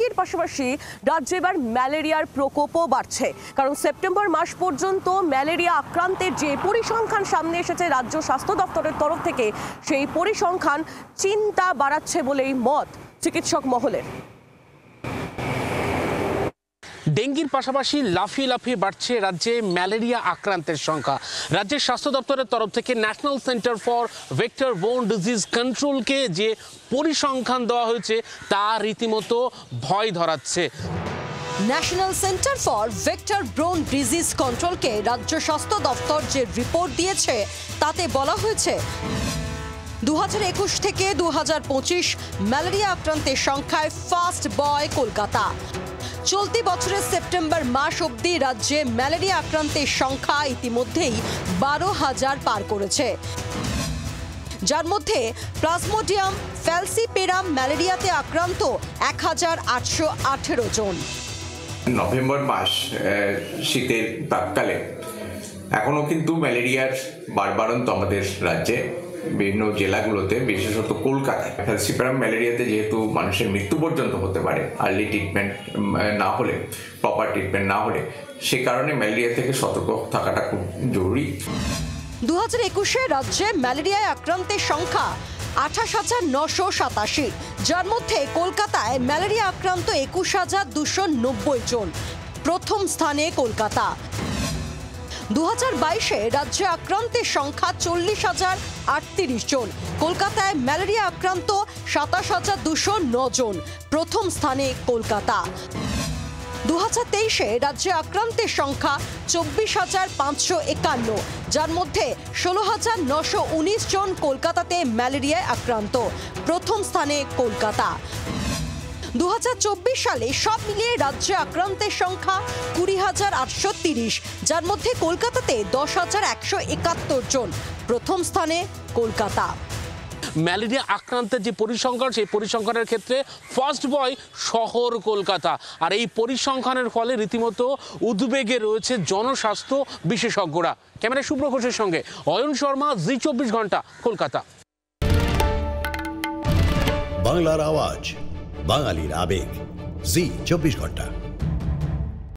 ডেঙ্গির পাশাপাশি রাজ্যে এবার ম্যালেরিয়ার প্রকোপও বাড়ছে। কারণ সেপ্টেম্বর মাস পর্যন্ত ম্যালেরিয়া আক্রান্তের যে পরিসংখ্যান সামনে এসেছে রাজ্য স্বাস্থ্য দপ্তরের তরফ থেকে, সেই পরিসংখ্যান চিন্তা বাড়াচ্ছে বলেই মত চিকিৎসক মহলের। ডেঙ্গির পাশাপাশি লাফিয়ে লাফিয়ে বাড়ছে রাজ্যে ম্যালেরিয়া আক্রান্তের সংখ্যা। রাজ্যের স্বাস্থ্য দপ্তরের তরফ থেকে National Centre for Vector Borne Disease কন্ট্রোলকে যে পরিসংখ্যান দেওয়া হয়েছে তা রীতিমতো ভয় ধরাচ্ছে। National Centre for Vector Borne Disease কন্ট্রোলকে রাজ্য স্বাস্থ্য দপ্তর যে রিপোর্ট দিয়েছে তাতে বলা হয়েছে 2021 থেকে 2025 ম্যালেরিয়া আক্রান্তের সংখ্যায় ফার্স্ট বয় কলকাতা। চলতি বছরের সেপ্টেম্বর মাস অবধি রাজ্যে ম্যালেরিয়া আক্রান্তের সংখ্যা ইতিমধ্যেই 12,000 পার করেছে, যার মধ্যে প্লাজমোডিয়াম ফ্যালসিপেরাম ম্যালেরিয়াতে আক্রান্ত 1,818 জন। নভেম্বর মাস শীতের প্রাককালে এখনো কিন্তু ম্যালেরিয়ার বাড়বাড়ন্ত আমাদের রাজ্যে বিভিন্ন জেলাগুলোতে, বিশেষত কলকাতায় ফ্যালসিপেরাম ম্যালেরিয়াতে যেহেতু মানুষের মৃত্যু পর্যন্ত হতে পারে আর্লি ট্রিটমেন্ট না হলে, প্রপার ট্রিটমেন্ট না হলে, সে কারণে ম্যালেরিয়া থেকে সতর্ক থাকাটা খুব জরুরি। 2021 রাজ্যে ম্যালেরিয়ায় আক্রান্তের সংখ্যা 28,987, যার মধ্যে কলকাতায় ম্যালেরিয়া আক্রান্ত 21,290 জন। প্রথম স্থানে কলকাতা। 2022 রাজ্যে আক্রান্তের সংখ্যা 40,038 জন। কলকাতায় ম্যালেরিয়া আক্রান্ত 27,209 জন। প্রথম স্থানে কলকাতা। 2023 রাজ্যে আক্রান্তের সংখ্যা 24,551, যার মধ্যে 16,919 জন কলকাতাতে ম্যালেরিয়ায় আক্রান্ত। প্রথম স্থানে কলকাতা। 2024 সালে সব মিলিয়ে রাজ্যে আক্রান্তের সংখ্যা 20,830, যার মধ্যে কলকাতাতে 10,171 জন। প্রথম স্থানে কলকাতা। ম্যালেরিয়া আক্রান্তের যে পরিসংখ্যান, সেই পরিসংখ্যানের ক্ষেত্রে ফার্স্ট বয় শহর কলকাতা। আর এই পরিসংখ্যানের ফলে রীতিমতো উদ্বেগে রয়েছে জনস্বাস্থ্য বিশেষজ্ঞরা। ক্যামেরা শুভ্র ঘোষের সঙ্গে অয়ন শর্মা, জি 24 ঘন্টা, কলকাতা। বাংলার আওয়াজ, বাঙালির আবেগ, জি 24 ঘন্টা।